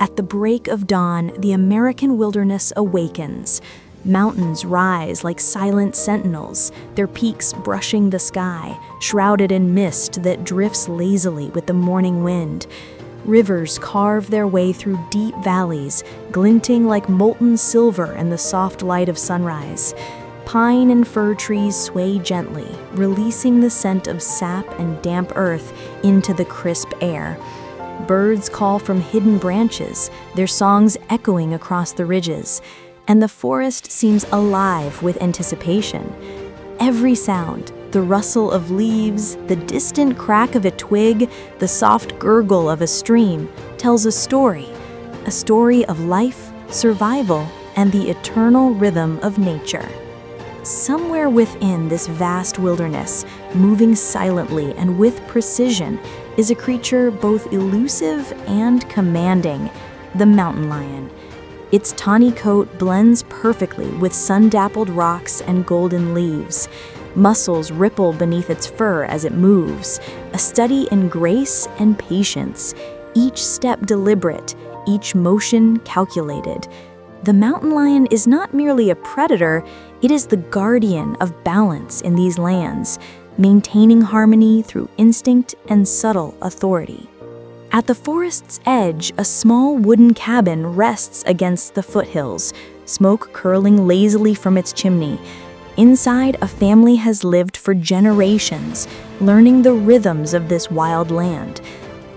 At the break of dawn, the American wilderness awakens. Mountains rise like silent sentinels, their peaks brushing the sky, shrouded in mist that drifts lazily with the morning wind. Rivers carve their way through deep valleys, glinting like molten silver in the soft light of sunrise. Pine and fir trees sway gently, releasing the scent of sap and damp earth into the crisp air. Birds call from hidden branches, their songs echoing across the ridges, and the forest seems alive with anticipation. Every sound, the rustle of leaves, the distant crack of a twig, the soft gurgle of a stream, tells a story of life, survival, and the eternal rhythm of nature. Somewhere within this vast wilderness, moving silently and with precision, is a creature both elusive and commanding, the mountain lion. Its tawny coat blends perfectly with sun-dappled rocks and golden leaves. Muscles ripple beneath its fur as it moves, a study in grace and patience, each step deliberate, each motion calculated. The mountain lion is not merely a predator, it is the guardian of balance in these lands, maintaining harmony through instinct and subtle authority. At the forest's edge, a small wooden cabin rests against the foothills, smoke curling lazily from its chimney. Inside, a family has lived for generations, learning the rhythms of this wild land.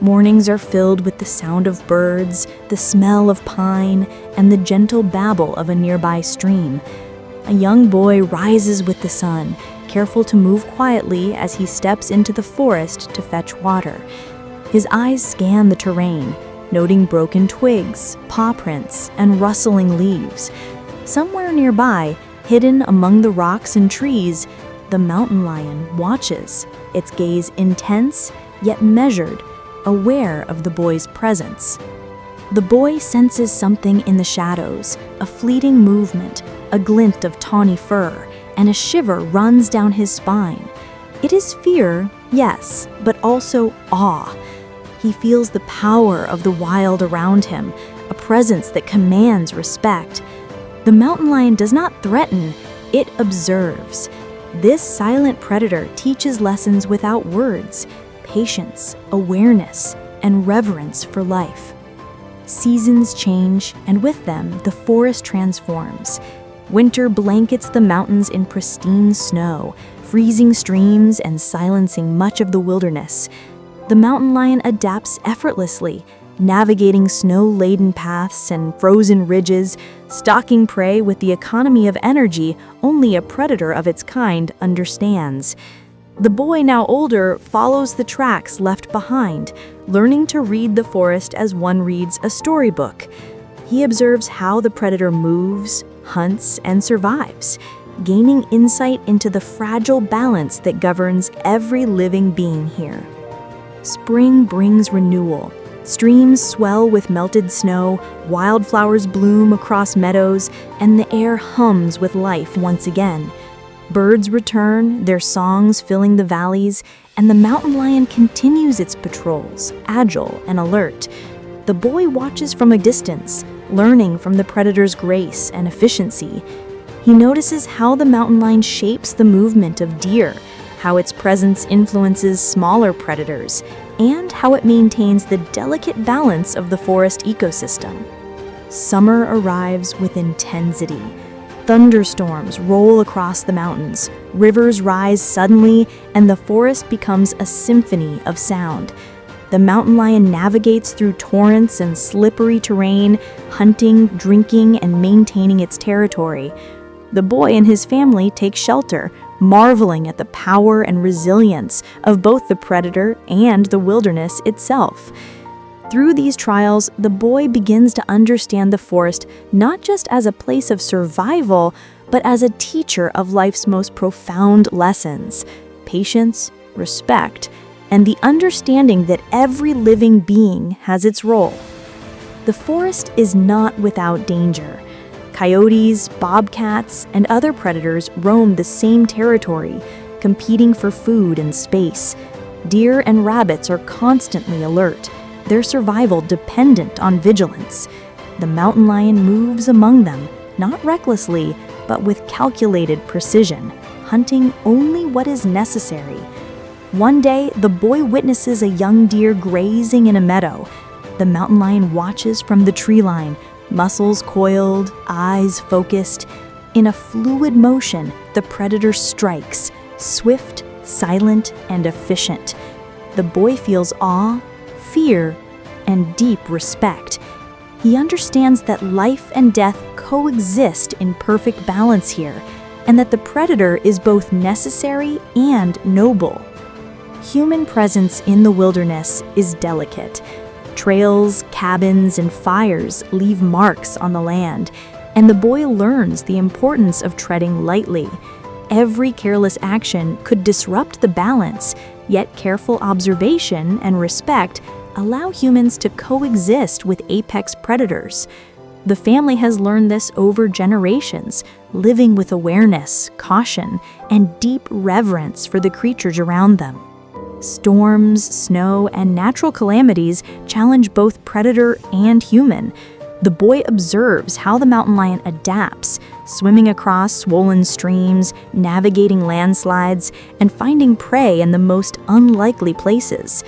Mornings are filled with the sound of birds, the smell of pine, and the gentle babble of a nearby stream. A young boy rises with the sun, careful to move quietly as he steps into the forest to fetch water. His eyes scan the terrain, noting broken twigs, paw prints, and rustling leaves. Somewhere nearby, hidden among the rocks and trees, the mountain lion watches, its gaze intense yet measured, aware of the boy's presence. The boy senses something in the shadows, a fleeting movement, a glint of tawny fur, and a shiver runs down his spine. It is fear, yes, but also awe. He feels the power of the wild around him, a presence that commands respect. The mountain lion does not threaten, it observes. This silent predator teaches lessons without words: patience, awareness, and reverence for life. Seasons change, and with them, the forest transforms. Winter blankets the mountains in pristine snow, freezing streams and silencing much of the wilderness. The mountain lion adapts effortlessly, navigating snow-laden paths and frozen ridges, stalking prey with the economy of energy only a predator of its kind understands. The boy, now older, follows the tracks left behind, learning to read the forest as one reads a storybook. He observes how the predator moves, hunts, and survives, gaining insight into the fragile balance that governs every living being here. Spring brings renewal. Streams swell with melted snow, wildflowers bloom across meadows, and the air hums with life once again. Birds return, their songs filling the valleys, and the mountain lion continues its patrols, agile and alert. The boy watches from a distance, learning from the predator's grace and efficiency. He notices how the mountain lion shapes the movement of deer, how its presence influences smaller predators, and how it maintains the delicate balance of the forest ecosystem. Summer arrives with intensity. Thunderstorms roll across the mountains, rivers rise suddenly, and the forest becomes a symphony of sound. The mountain lion navigates through torrents and slippery terrain, hunting, drinking, and maintaining its territory. The boy and his family take shelter, marveling at the power and resilience of both the predator and the wilderness itself. Through these trials, the boy begins to understand the forest not just as a place of survival, but as a teacher of life's most profound lessons: patience, respect, and the understanding that every living being has its role. The forest is not without danger. Coyotes, bobcats, and other predators roam the same territory, competing for food and space. Deer and rabbits are constantly alert, their survival dependent on vigilance. The mountain lion moves among them, not recklessly, but with calculated precision, hunting only what is necessary. One day, the boy witnesses a young deer grazing in a meadow. The mountain lion watches from the tree line, muscles coiled, eyes focused. In a fluid motion, the predator strikes, swift, silent, and efficient. The boy feels awe, fear, and deep respect. He understands that life and death coexist in perfect balance here, and that the predator is both necessary and noble. Human presence in the wilderness is delicate. Trails, cabins, and fires leave marks on the land, and the boy learns the importance of treading lightly. Every careless action could disrupt the balance, yet careful observation and respect allow humans to coexist with apex predators. The family has learned this over generations, living with awareness, caution, and deep reverence for the creatures around them. Storms, snow, and natural calamities challenge both predator and human. The boy observes how the mountain lion adapts, swimming across swollen streams, navigating landslides, and finding prey in the most unlikely places.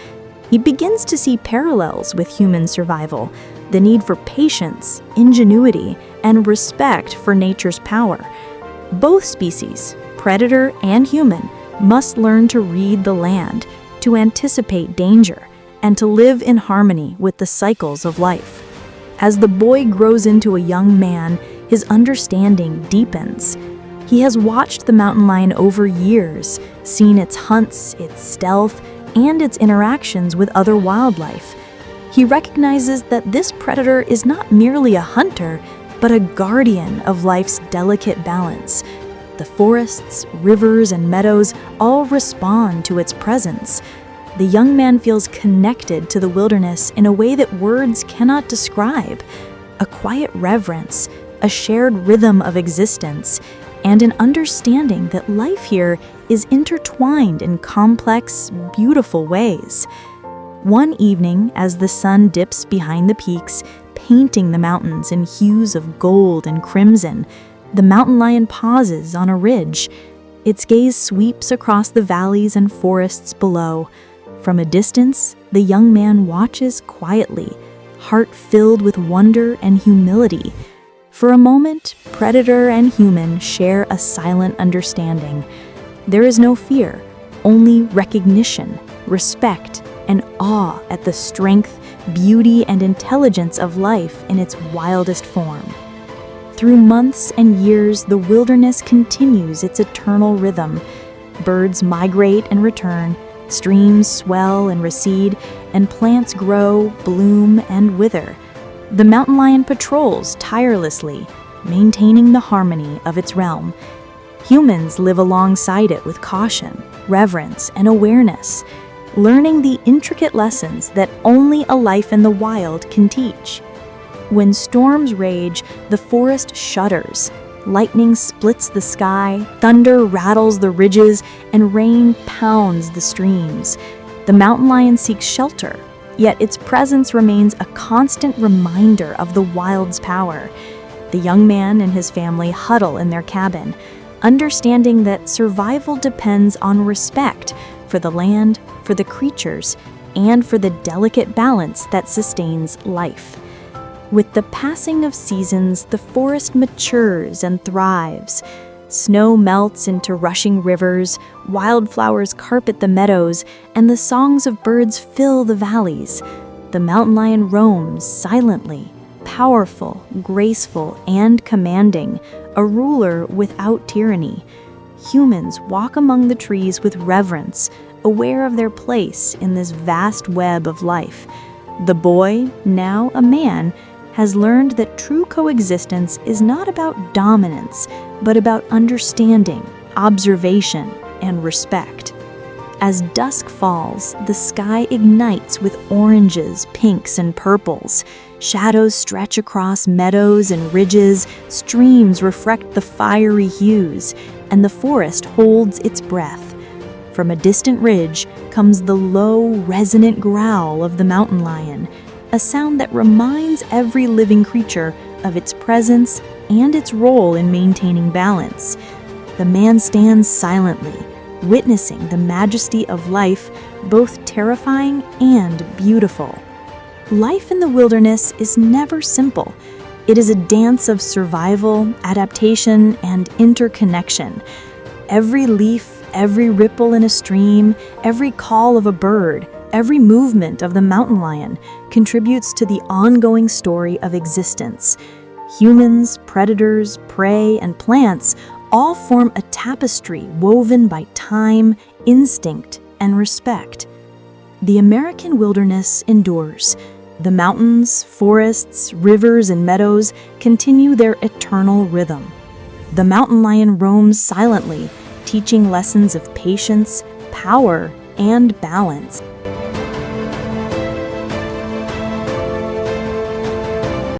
He begins to see parallels with human survival, the need for patience, ingenuity, and respect for nature's power. Both species, predator and human, must learn to read the land, to anticipate danger, and to live in harmony with the cycles of life. As the boy grows into a young man, his understanding deepens. He has watched the mountain lion over years, seen its hunts, its stealth, and its interactions with other wildlife. He recognizes that this predator is not merely a hunter, but a guardian of life's delicate balance. The forests, rivers, and meadows all respond to its presence. The young man feels connected to the wilderness in a way that words cannot describe. A quiet reverence, a shared rhythm of existence, and an understanding that life here is intertwined in complex, beautiful ways. One evening, as the sun dips behind the peaks, painting the mountains in hues of gold and crimson, the mountain lion pauses on a ridge. Its gaze sweeps across the valleys and forests below. From a distance, the young man watches quietly, heart filled with wonder and humility. For a moment, predator and human share a silent understanding. There is no fear, only recognition, respect, and awe at the strength, beauty, and intelligence of life in its wildest form. Through months and years, the wilderness continues its eternal rhythm. Birds migrate and return, streams swell and recede, and plants grow, bloom, and wither. The mountain lion patrols tirelessly, maintaining the harmony of its realm. Humans live alongside it with caution, reverence, and awareness, learning the intricate lessons that only a life in the wild can teach. When storms rage, the forest shudders. Lightning splits the sky, thunder rattles the ridges, and rain pounds the streams. The mountain lion seeks shelter, yet its presence remains a constant reminder of the wild's power. The young man and his family huddle in their cabin, understanding that survival depends on respect for the land, for the creatures, and for the delicate balance that sustains life. With the passing of seasons, the forest matures and thrives. Snow melts into rushing rivers, wildflowers carpet the meadows, and the songs of birds fill the valleys. The mountain lion roams silently, powerful, graceful, and commanding, a ruler without tyranny. Humans walk among the trees with reverence, aware of their place in this vast web of life. The boy, now a man, has learned that true coexistence is not about dominance, but about understanding, observation, and respect. As dusk falls, the sky ignites with oranges, pinks, and purples. Shadows stretch across meadows and ridges, streams reflect the fiery hues, and the forest holds its breath. From a distant ridge comes the low, resonant growl of the mountain lion, a sound that reminds every living creature of its presence and its role in maintaining balance. The man stands silently, witnessing the majesty of life, both terrifying and beautiful. Life in the wilderness is never simple. It is a dance of survival, adaptation, and interconnection. Every leaf, every ripple in a stream, every call of a bird, every movement of the mountain lion contributes to the ongoing story of existence. Humans, predators, prey, and plants all form a tapestry woven by time, instinct, and respect. The American wilderness endures. The mountains, forests, rivers, and meadows continue their eternal rhythm. The mountain lion roams silently, teaching lessons of patience, power, and balance.